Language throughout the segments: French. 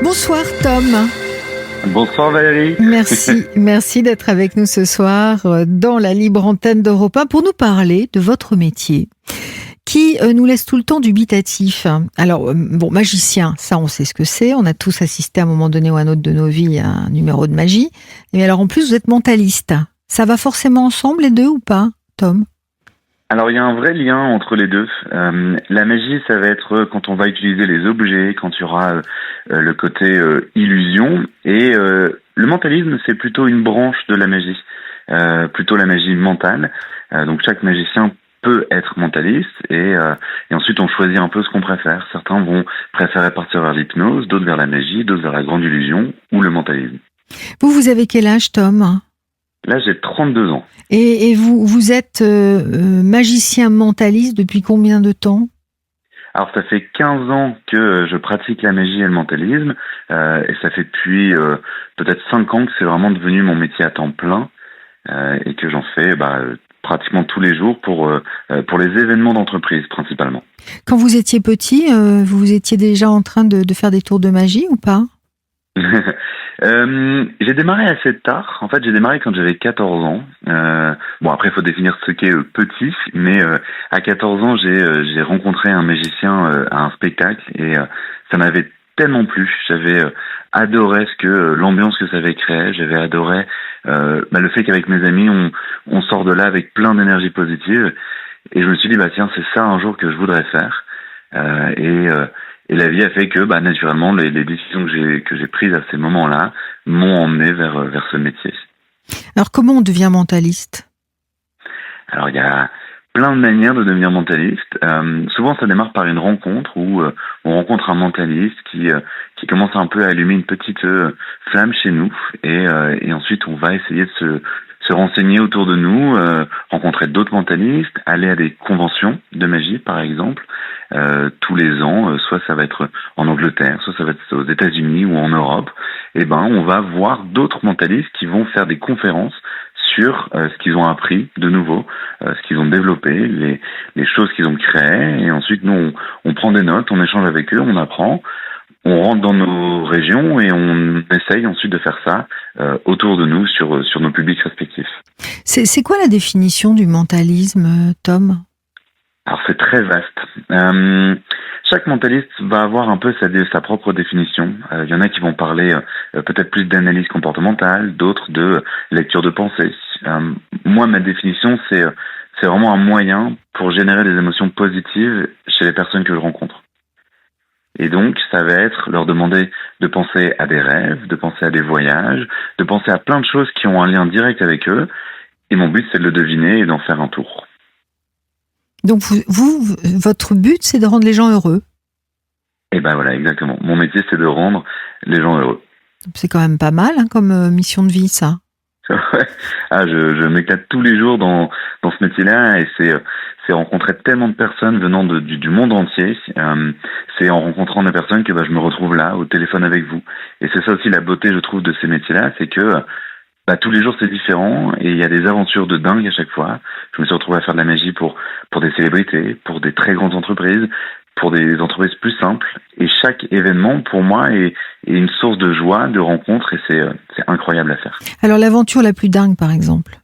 Bonsoir Tom. Bonsoir Valérie. Merci d'être avec nous ce soir dans la libre antenne d'Europe 1 pour nous parler de votre métier qui nous laisse tout le temps dubitatif. Alors, magicien, ça on sait ce que c'est, on a tous assisté à un moment donné ou à un autre de nos vies à un numéro de magie. Mais alors en plus vous êtes mentaliste. Ça va forcément ensemble les deux ou pas, Tom ? Alors il y a un vrai lien entre les deux. La magie, ça va être quand on va utiliser les objets, quand il y aura le côté illusion. Et le mentalisme, c'est plutôt une branche de la magie, plutôt la magie mentale. Donc chaque magicien peut être mentaliste et ensuite on choisit un peu ce qu'on préfère. Certains vont préférer partir vers l'hypnose, d'autres vers la magie, d'autres vers la grande illusion ou le mentalisme. Vous avez quel âge, Tom ? Là, j'ai 32 ans. Et vous êtes magicien mentaliste depuis combien de temps ? Alors, ça fait 15 ans que je pratique la magie et le mentalisme. Et ça fait depuis peut-être 5 ans que c'est vraiment devenu mon métier à temps plein. Et que j'en fais pratiquement tous les jours pour les événements d'entreprise, principalement. Quand vous étiez petit, vous étiez déjà en train de faire des tours de magie ou pas ? J'ai démarré assez tard. En fait, j'ai démarré quand j'avais 14 ans. Après, il faut définir ce qu'est petit, mais à 14 ans, j'ai rencontré un magicien à un spectacle et ça m'avait tellement plu. J'avais adoré l'ambiance que ça avait créé. J'avais adoré le fait qu'avec mes amis, on sort de là avec plein d'énergie positive. Et je me suis dit, tiens, c'est ça un jour que je voudrais faire. Et la vie a fait que, naturellement, les décisions que j'ai prises à ces moments-là m'ont emmené vers ce métier. Alors, comment on devient mentaliste ? Alors, il y a plein de manières de devenir mentaliste. Souvent, ça démarre par une rencontre où on rencontre un mentaliste qui commence un peu à allumer une petite flamme chez nous. Et ensuite, on va essayer de se renseigner autour de nous, rencontrer d'autres mentalistes, aller à des conventions de magie, par exemple, tous les ans. Soit ça va être en Angleterre, soit ça va être aux États-Unis ou en Europe. On va voir d'autres mentalistes qui vont faire des conférences sur ce qu'ils ont appris de nouveau, ce qu'ils ont développé, les choses qu'ils ont créées. Et ensuite, nous, on prend des notes, on échange avec eux, on apprend. On rentre dans nos régions et on essaye ensuite de faire ça autour de nous sur nos publics respectifs. C'est quoi la définition du mentalisme, Tom ? Alors c'est très vaste. Chaque mentaliste va avoir un peu sa propre définition. Il y en a qui vont parler peut-être plus d'analyse comportementale, d'autres de lecture de pensée. Moi, ma définition, c'est vraiment un moyen pour générer des émotions positives chez les personnes que je rencontre. Et donc, ça va être leur demander de penser à des rêves, de penser à des voyages, de penser à plein de choses qui ont un lien direct avec eux. Et mon but, c'est de le deviner et d'en faire un tour. Donc, votre but, c'est de rendre les gens heureux ? Et voilà, exactement. Mon métier, c'est de rendre les gens heureux. C'est quand même pas mal comme mission de vie, ça. Ouais. Je m'éclate tous les jours dans ce métier-là et c'est rencontrer tellement de personnes venant du monde entier. C'est en rencontrant des personnes que je me retrouve là, au téléphone avec vous. Et c'est ça aussi la beauté, je trouve, de ces métiers-là, c'est que tous les jours c'est différent et il y a des aventures de dingue à chaque fois. Je me suis retrouvé à faire de la magie pour des célébrités, pour des très grandes entreprises, pour des entreprises plus simples. Et chaque événement, pour moi, est une source de joie, de rencontre, et c'est incroyable à faire. Alors, l'aventure la plus dingue, par exemple ?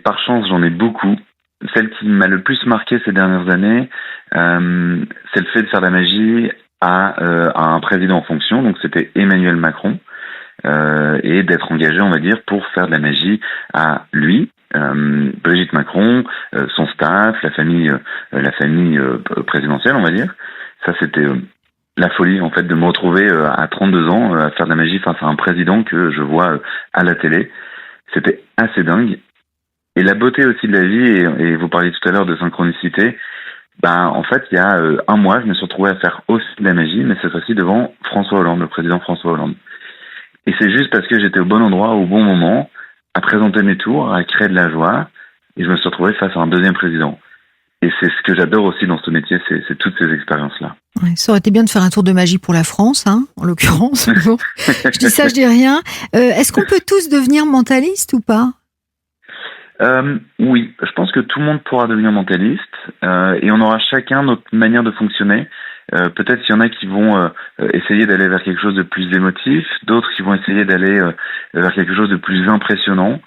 Par chance, j'en ai beaucoup. Celle qui m'a le plus marqué ces dernières années, c'est le fait de faire de la magie à un président en fonction. Donc, c'était Emmanuel Macron. Et d'être engagé, on va dire, pour faire de la magie à lui, Brigitte Macron, son staff, la famille présidentielle, on va dire. Ça, c'était la folie, en fait, de me retrouver à 32 ans à faire de la magie face à un président que je vois à la télé. C'était assez dingue. Et la beauté aussi de la vie, et vous parliez tout à l'heure de synchronicité, en fait, il y a un mois, je me suis retrouvé à faire aussi de la magie, mais cette fois-ci devant François Hollande, le président François Hollande. Et c'est juste parce que j'étais au bon endroit, au bon moment, à présenter mes tours, à créer de la joie, et je me suis retrouvé face à un deuxième président. Et c'est ce que j'adore aussi dans ce métier, c'est toutes ces expériences-là. Ouais, ça aurait été bien de faire un tour de magie pour la France, en l'occurrence. Bon, je dis ça, je dis rien. Est-ce qu'on peut tous devenir mentalistes ou pas ? Oui, je pense que tout le monde pourra devenir mentaliste et on aura chacun notre manière de fonctionner. Peut-être qu'il y en a qui vont essayer d'aller vers quelque chose de plus émotif, d'autres qui vont essayer d'aller vers quelque chose de plus impressionnant.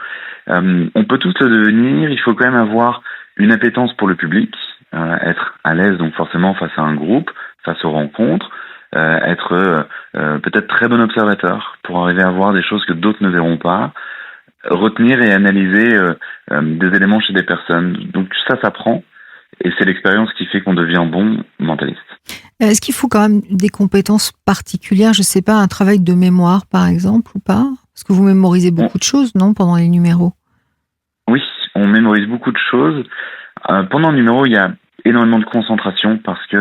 On peut tous le devenir, il faut quand même avoir une appétence pour le public, être à l'aise donc forcément face à un groupe, face aux rencontres, être peut-être très bon observateur pour arriver à voir des choses que d'autres ne verront pas, retenir et analyser des éléments chez des personnes. Donc ça s'apprend et c'est l'expérience qui fait qu'on devient bon mentaliste. Est-ce qu'il faut quand même des compétences particulières, je sais pas, un travail de mémoire par exemple ou pas? Parce que vous mémorisez beaucoup de choses, non, pendant les numéros? Oui, on mémorise beaucoup de choses. Pendant le numéro, il y a énormément de concentration parce que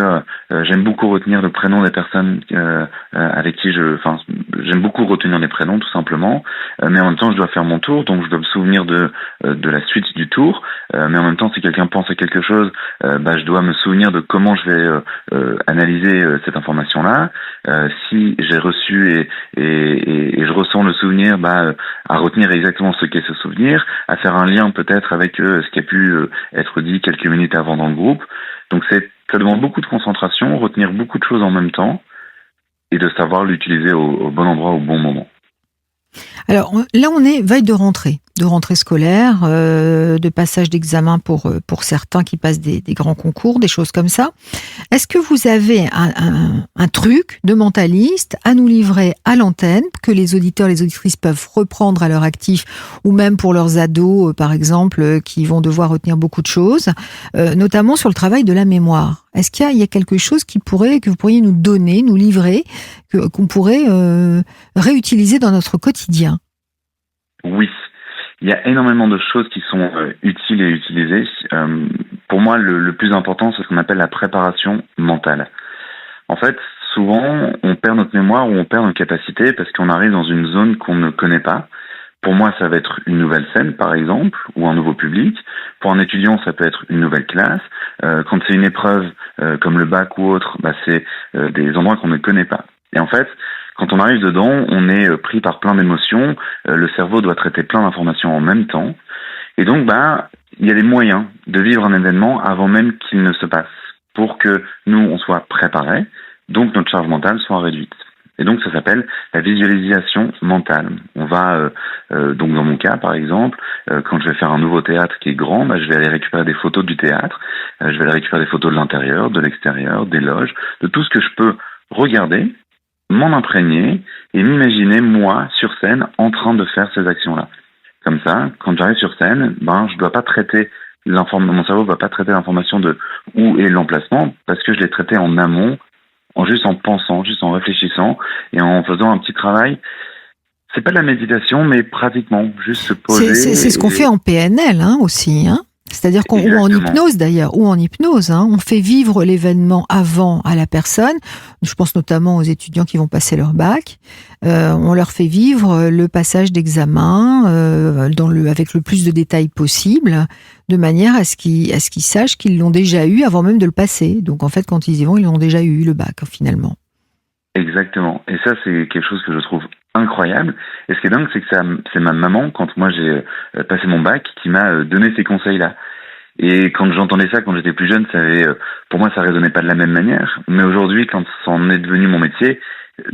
j'aime beaucoup retenir le prénom des personnes avec qui j'aime beaucoup retenir les prénoms tout simplement, mais en même temps je dois faire mon tour, donc je dois me souvenir de la suite du tour, mais en même temps si quelqu'un pense à quelque chose, je dois me souvenir de comment je vais analyser cette information-là. Si j'ai reçu et je ressens le souvenir, à retenir exactement ce qu'est ce souvenir, à faire un lien peut-être avec ce qui a pu être dit quelques minutes avant dans le groupe. Donc ça demande beaucoup de concentration, retenir beaucoup de choses en même temps et de savoir l'utiliser au bon endroit au bon moment. Alors là, on est veille de rentrée scolaire, de passage d'examen pour certains qui passent des grands concours, des choses comme ça. Est-ce que vous avez un truc de mentaliste à nous livrer à l'antenne, que les auditeurs, les auditrices peuvent reprendre à leur actif, ou même pour leurs ados, par exemple, qui vont devoir retenir beaucoup de choses, notamment sur le travail de la mémoire? Est-ce qu'il y a quelque chose que vous pourriez nous donner, nous livrer, qu'on pourrait réutiliser dans notre quotidien? Oui, il y a énormément de choses qui sont utiles et utilisées. Pour moi, le plus important, c'est ce qu'on appelle la préparation mentale. En fait, souvent, on perd notre mémoire ou on perd nos capacités parce qu'on arrive dans une zone qu'on ne connaît pas. Pour moi, ça va être une nouvelle scène, par exemple, ou un nouveau public. Pour un étudiant, ça peut être une nouvelle classe. Quand c'est une épreuve comme le bac ou autre, c'est des endroits qu'on ne connaît pas. Et en fait, quand on arrive dedans, on est pris par plein d'émotions. Le cerveau doit traiter plein d'informations en même temps. Et donc, il y a des moyens de vivre un événement avant même qu'il ne se passe, pour que nous, on soit préparés, donc notre charge mentale soit réduite. Et donc, ça s'appelle la visualisation mentale. On va, donc dans mon cas, par exemple, quand je vais faire un nouveau théâtre qui est grand, je vais aller récupérer des photos du théâtre, je vais aller récupérer des photos de l'intérieur, de l'extérieur, des loges, de tout ce que je peux regarder, m'en imprégner et m'imaginer, moi, sur scène, en train de faire ces actions-là. Comme ça, quand j'arrive sur scène, je dois pas traiter mon cerveau va pas traiter l'information de où est l'emplacement, parce que je l'ai traité en amont, juste en pensant, juste en réfléchissant et en faisant un petit travail. C'est pas de la méditation, mais pratiquement, juste se poser. C'est ce qu'on fait en PNL aussi, hein. C'est-à-dire ou en hypnose d'ailleurs, on fait vivre l'événement avant à la personne. Je pense notamment aux étudiants qui vont passer leur bac. On leur fait vivre le passage d'examen avec le plus de détails possible, de manière à ce qu'ils sachent qu'ils l'ont déjà eu avant même de le passer. Donc en fait, quand ils y vont, ils l'ont déjà eu le bac finalement. Exactement. Et ça, c'est quelque chose que je trouve incroyable. Et ce qui est dingue, c'est que c'est ma maman, quand moi j'ai passé mon bac, qui m'a donné ces conseils-là. Et quand j'entendais ça, quand j'étais plus jeune, pour moi, ça résonnait pas de la même manière. Mais aujourd'hui, quand ça en est devenu mon métier,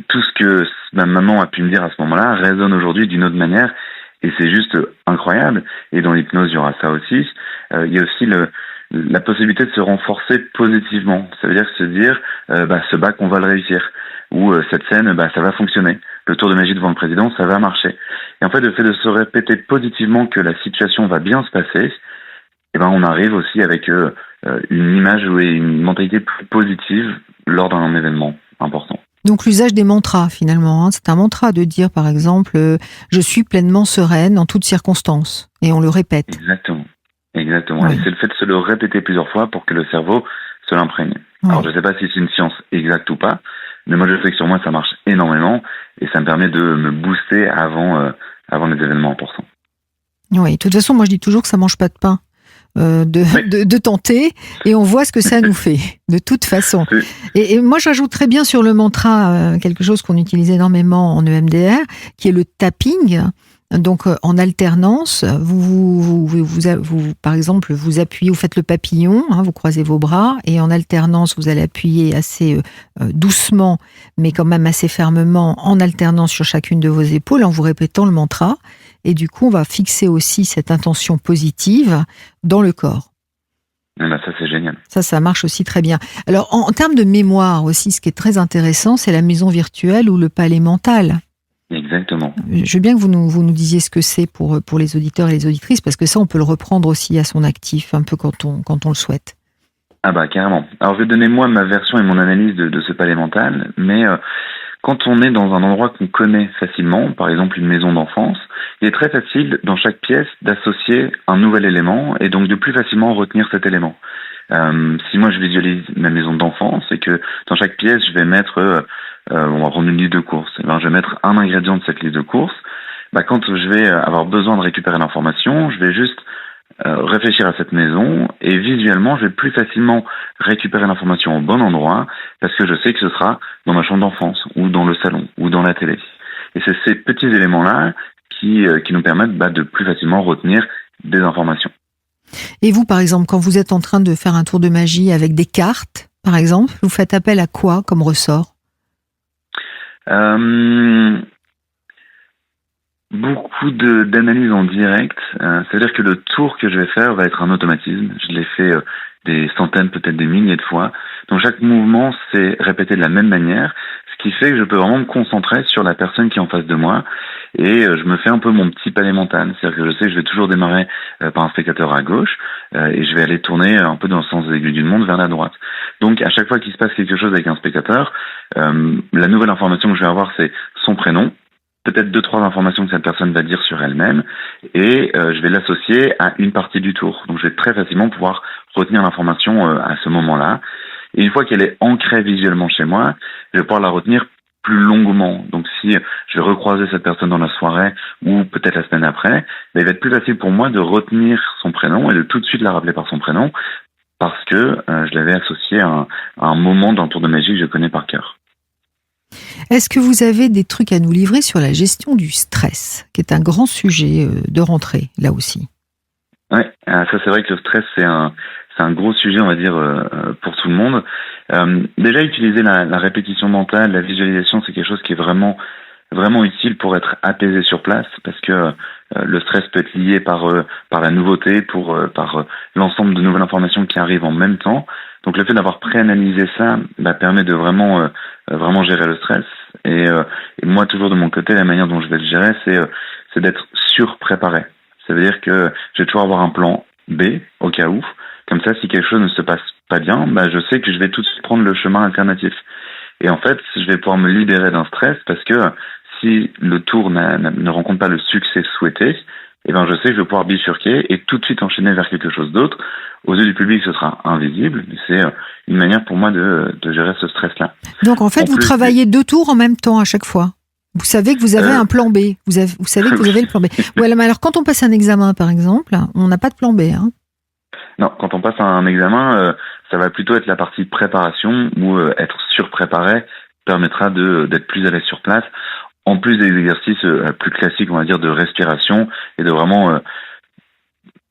tout ce que ma maman a pu me dire à ce moment-là résonne aujourd'hui d'une autre manière. Et c'est juste incroyable. Et dans l'hypnose, il y aura ça aussi. Il y a aussi la possibilité de se renforcer positivement. Ça veut dire se dire, ce bac, on va le réussir. Ou cette scène, ça va fonctionner. Le tour de magie devant le président, ça va marcher. Et en fait, le fait de se répéter positivement que la situation va bien se passer, on arrive aussi avec une image ou une mentalité plus positive lors d'un événement important. Donc l'usage des mantras finalement, c'est un mantra de dire par exemple je suis pleinement sereine en toutes circonstances et on le répète. Exactement. Oui. Et c'est le fait de se le répéter plusieurs fois pour que le cerveau se l'imprègne. Oui. Alors je ne sais pas si c'est une science exacte ou pas, mais moi je sais que sur moi ça marche énormément et ça me permet de me booster avant les événements importants. Oui, de toute façon moi je dis toujours que ça mange pas de pain. De tenter et on voit ce que ça nous fait de toute façon. Et moi j'ajouterais bien sur le mantra quelque chose qu'on utilise énormément en EMDR qui est le tapping. Donc, en alternance, par exemple, vous appuyez, vous faites le papillon, vous croisez vos bras, et en alternance, vous allez appuyer assez doucement, mais quand même assez fermement, en alternance sur chacune de vos épaules, en vous répétant le mantra. Et du coup, on va fixer aussi cette intention positive dans le corps. Ça, c'est génial. Ça marche aussi très bien. Alors, en termes de mémoire aussi, ce qui est très intéressant, c'est la maison virtuelle ou le palais mental. Exactement. Je veux bien que vous nous disiez ce que c'est pour les auditeurs et les auditrices, parce que ça, on peut le reprendre aussi à son actif, un peu quand on le souhaite. Ah bah, carrément. Alors, je vais donner moi ma version et mon analyse de ce palais mental, mais quand on est dans un endroit qu'on connaît facilement, par exemple une maison d'enfance, il est très facile dans chaque pièce d'associer un nouvel élément et donc de plus facilement retenir cet élément. Si moi je visualise ma maison d'enfance et que dans chaque pièce je vais mettre, on va prendre une liste de courses, et ben je vais mettre un ingrédient de cette liste de courses. Quand je vais avoir besoin de récupérer l'information, je vais juste réfléchir à cette maison et visuellement je vais plus facilement récupérer l'information au bon endroit parce que je sais que ce sera dans ma chambre d'enfance ou dans le salon ou dans la télé. Et c'est ces petits éléments-là qui nous permettent de plus facilement retenir des informations. Et vous, par exemple, quand vous êtes en train de faire un tour de magie avec des cartes, par exemple, vous faites appel à quoi comme ressort ? Beaucoup d'analyse en direct. C'est-à-dire que le tour que je vais faire va être un automatisme. Je l'ai fait des centaines, peut-être des milliers de fois. Donc chaque mouvement, c'est répété de la même manière, ce qui fait que je peux vraiment me concentrer sur la personne qui est en face de moi et je me fais un peu mon petit palais mental. C'est-à-dire que je sais que je vais toujours démarrer par un spectateur à gauche et je vais aller tourner un peu dans le sens des aiguilles du monde vers la droite. Donc à chaque fois qu'il se passe quelque chose avec un spectateur, la nouvelle information que je vais avoir, c'est son prénom, peut-être 2-3 informations que cette personne va dire sur elle-même, et je vais l'associer à une partie du tour. Donc je vais très facilement pouvoir retenir l'information à ce moment-là. Et une fois qu'elle est ancrée visuellement chez moi, je vais pouvoir la retenir plus longuement. Donc si je vais recroiser cette personne dans la soirée ou peut-être la semaine après, il va être plus facile pour moi de retenir son prénom et de tout de suite la rappeler par son prénom parce que je l'avais associé à un moment d'un tour de magie que je connais par cœur. Est-ce que vous avez des trucs à nous livrer sur la gestion du stress, qui est un grand sujet de rentrée, là aussi ? Ouais, ça c'est vrai que le stress c'est un gros sujet, on va dire, pour tout le monde. Déjà utiliser la répétition mentale, la visualisation, c'est quelque chose qui est vraiment utile pour être apaisé sur place, parce que le stress peut être lié par la nouveauté, par l'ensemble de nouvelles informations qui arrivent en même temps. Donc le fait d'avoir préanalysé ça permet de vraiment gérer le stress. Et moi, toujours de mon côté, la manière dont je vais le gérer, c'est d'être surpréparé. Ça veut dire que je vais toujours avoir un plan B au cas où. Comme ça, si quelque chose ne se passe pas bien, je sais que je vais tout de suite prendre le chemin alternatif. Et en fait, je vais pouvoir me libérer d'un stress parce que si le tour ne rencontre pas le succès souhaité, je sais que je vais pouvoir bifurquer et tout de suite enchaîner vers quelque chose d'autre. Aux yeux du public, ce sera invisible, mais c'est une manière pour moi de gérer ce stress-là. Donc en fait, vous travaillez 2 tours en même temps à chaque fois. Vous savez que vous avez un plan B. Vous savez que vous avez le plan B. Voilà, mais alors quand on passe un examen, par exemple, on n'a pas de plan B. Non, quand on passe un examen, ça va plutôt être la partie préparation où être surpréparé permettra d'être plus à l'aise sur place. En plus des exercices plus classiques, on va dire, de respiration et de vraiment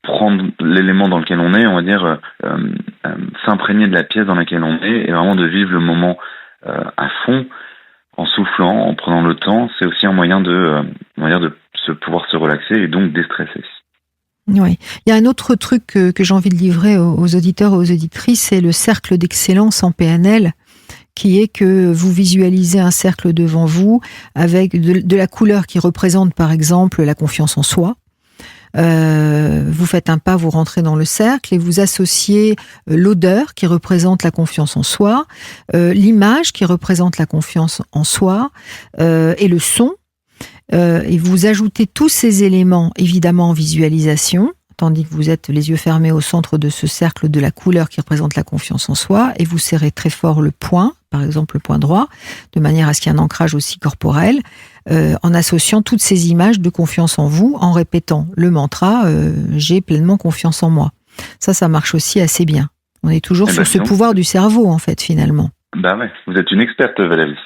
prendre l'élément dans lequel on est, on va dire, s'imprégner de la pièce dans laquelle on est et vraiment de vivre le moment à fond, en soufflant, en prenant le temps. C'est aussi un moyen de pouvoir se relaxer et donc déstresser. Oui. Il y a un autre truc que j'ai envie de livrer aux auditeurs et aux auditrices, c'est le cercle d'excellence en PNL, qui est que vous visualisez un cercle devant vous avec de la couleur qui représente par exemple la confiance en soi. Vous faites un pas, vous rentrez dans le cercle et vous associez l'odeur qui représente la confiance en soi, l'image qui représente la confiance en soi et le son. Et vous ajoutez tous ces éléments évidemment en visualisation, tandis que vous êtes les yeux fermés au centre de ce cercle de la couleur qui représente la confiance en soi, et vous serrez très fort le poing, par exemple le poing droit, de manière à ce qu'il y ait un ancrage aussi corporel, en associant toutes ces images de confiance en vous, en répétant le mantra « j'ai pleinement confiance en moi ». Ça marche aussi assez bien. On est toujours sur ce pouvoir du cerveau, en fait, finalement. Ouais, vous êtes une experte, Valérie.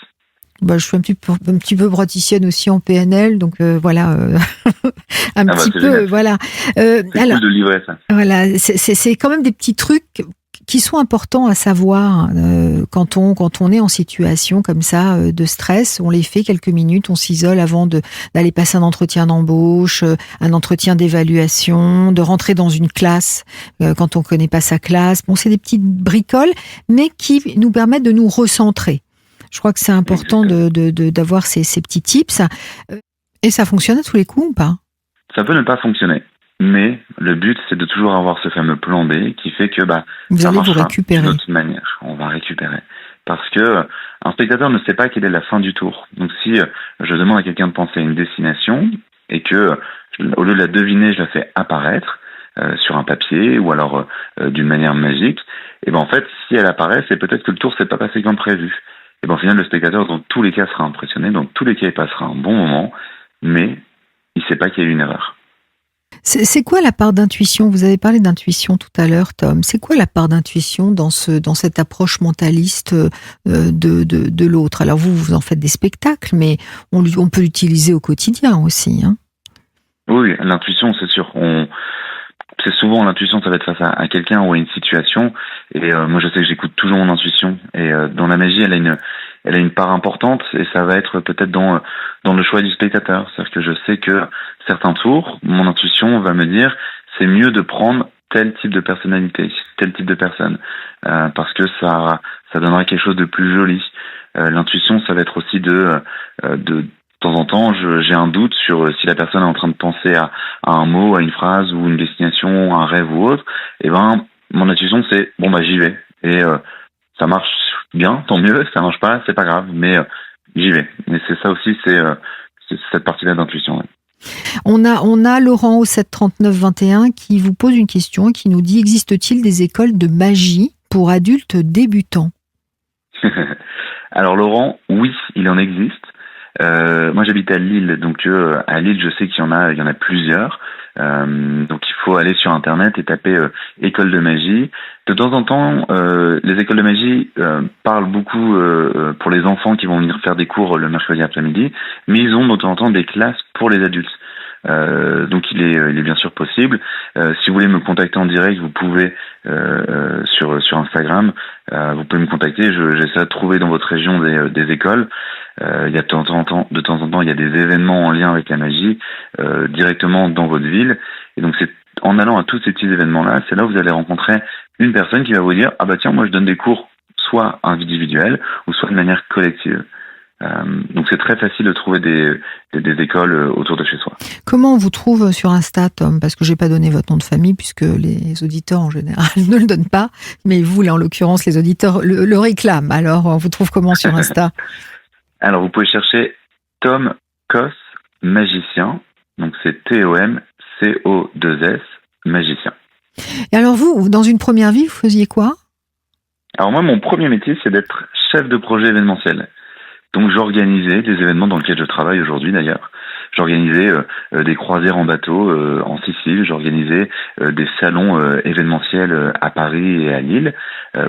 Bah, je suis un petit peu praticienne aussi en PNL, donc voilà, un petit peu, génial. voilà. C'est Alors, cool de livrer ça. voilà, c'est quand même des petits trucs qui sont importants à savoir quand on est en situation comme ça de stress. On les fait quelques minutes, on s'isole avant d'aller passer un entretien d'embauche, un entretien d'évaluation, de rentrer dans une classe quand on connaît pas sa classe. Bon, c'est des petites bricoles, mais qui nous permettent de nous recentrer. Je crois que c'est important d'avoir ces petits tips. Et ça fonctionne à tous les coups ou pas? Ça peut ne pas fonctionner. Mais le but, c'est de toujours avoir ce fameux plan B qui fait que Vous ça allez vous marchera récupérer. d'une autre manière. On va récupérer. Parce que un spectateur ne sait pas quelle est la fin du tour. Donc si je demande à quelqu'un de penser à une destination et que au lieu de la deviner, je la fais apparaître sur un papier ou alors d'une manière magique, et ben en fait, si elle apparaît, c'est peut-être que le tour s'est pas passé comme prévu. Et ben au final, le spectateur, dans tous les cas, sera impressionné. Dans tous les cas, il passera un bon moment, mais il sait pas qu'il y a eu une erreur. C'est quoi la part d'intuition? Vous avez parlé d'intuition tout à l'heure, Tom. C'est quoi la part d'intuition dans cette approche mentaliste de l'autre? Alors vous en faites des spectacles, mais on peut l'utiliser au quotidien aussi, hein? Oui, l'intuition, c'est sûr. C'est souvent l'intuition, ça va être face à quelqu'un ou à une situation. Et moi, je sais que j'écoute toujours mon intuition. Et dans la magie, elle a une part importante. Et ça va être peut-être dans le choix du spectateur. C'est-à-dire que je sais que certains tours, mon intuition va me dire, c'est mieux de prendre tel type de personnalité, tel type de personne, parce que ça donnera quelque chose de plus joli. L'intuition, ça va être aussi de temps en temps, j'ai un doute sur si la personne est en train de penser à un mot, à une phrase ou une destination, un rêve ou autre. Et ben, mon intuition, c'est bon, j'y vais. Et ça marche bien, tant mieux. Ça marche pas, c'est pas grave, mais j'y vais. Et c'est ça aussi, c'est cette partie-là d'intuition. Ouais. On a Laurent au 739-21 qui vous pose une question et qui nous dit: existe-t-il des écoles de magie pour adultes débutants? Alors Laurent, oui, il en existe. Moi j'habite à Lille, donc à Lille je sais qu'il y en a plusieurs. Donc il faut aller sur internet et taper école de magie. De temps en temps, les écoles de magie parlent beaucoup pour les enfants qui vont venir faire des cours le mercredi après-midi, mais ils ont de temps en temps des classes pour les adultes. Donc il est bien sûr possible. Si vous voulez me contacter en direct, vous pouvez sur Instagram, vous pouvez me contacter. J'essaie de trouver dans votre région des écoles. Il y a de temps en temps, il y a des événements en lien avec la magie directement dans votre ville. Et donc c'est en allant à tous ces petits événements-là, c'est là où vous allez rencontrer une personne qui va vous dire: ah bah tiens, moi je donne des cours soit individuels ou soit de manière collective. Donc c'est très facile de trouver des écoles autour de chez soi. Comment on vous trouve sur Insta, Tom? Parce que je n'ai pas donné votre nom de famille, puisque les auditeurs en général ne le donnent pas, mais vous, là en l'occurrence, les auditeurs le réclament. Alors on vous trouve comment sur Insta? Alors vous pouvez chercher Tom Kos Magicien, donc c'est TOMCO2S Magicien. Et alors vous, dans une première vie, vous faisiez quoi? Alors moi, mon premier métier, c'est d'être chef de projet événementiel. Donc j'organisais des événements dans lesquels je travaille aujourd'hui d'ailleurs. J'organisais des croisières en bateau en Sicile, j'organisais des salons événementiels à Paris et à Lille,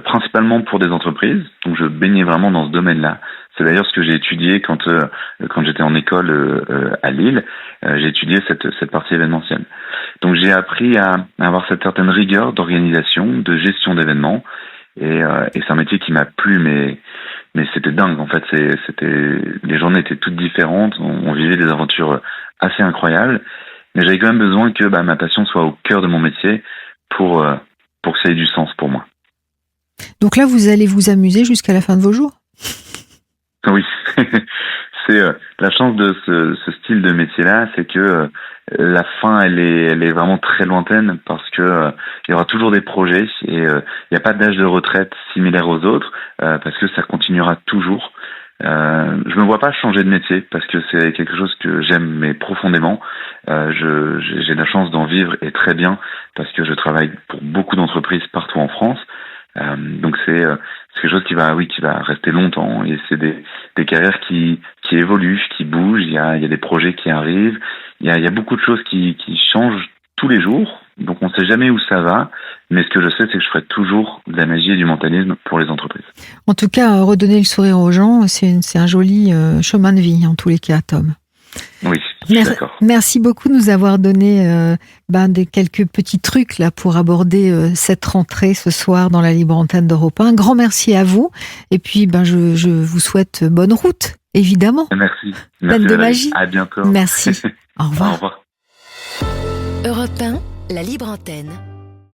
principalement pour des entreprises. Donc je baignais vraiment dans ce domaine-là. C'est d'ailleurs ce que j'ai étudié quand j'étais en école à Lille. J'ai étudié cette partie événementielle. Donc j'ai appris à avoir cette certaine rigueur d'organisation, de gestion d'événements. Et c'est un métier qui m'a plu, mais c'était dingue. En fait, les journées étaient toutes différentes. On vivait des aventures assez incroyables. Mais j'avais quand même besoin que ma passion soit au cœur de mon métier pour que ça ait du sens pour moi. Donc là, vous allez vous amuser jusqu'à la fin de vos jours? Oui. C'est la chance de ce style de métier-là, c'est que la fin, elle est vraiment très lointaine parce que il y aura toujours des projets et il n'y a pas d'âge de retraite similaire aux autres parce que ça continuera toujours. Je me vois pas changer de métier parce que c'est quelque chose que j'aime mais profondément. J'ai la chance d'en vivre et très bien parce que je travaille pour beaucoup d'entreprises partout en France. Donc c'est quelque chose qui va rester longtemps et c'est des carrières qui évoluent, qui bougent. Il y a des projets qui arrivent. Il y a beaucoup de choses qui changent tous les jours. Donc on ne sait jamais où ça va, mais ce que je sais, c'est que je ferai toujours de la magie et du mentalisme pour les entreprises. En tout cas, redonner le sourire aux gens, c'est un joli chemin de vie, en tous les cas, Tom. Oui, je suis d'accord. Merci beaucoup de nous avoir donné quelques petits trucs là pour aborder cette rentrée ce soir dans la libre antenne d'Europe 1. Un grand merci à vous. Et puis, je vous souhaite bonne route, évidemment. Merci. Pleine de magie. À bientôt. Merci. Au revoir. Au revoir. Europe 1, la libre antenne.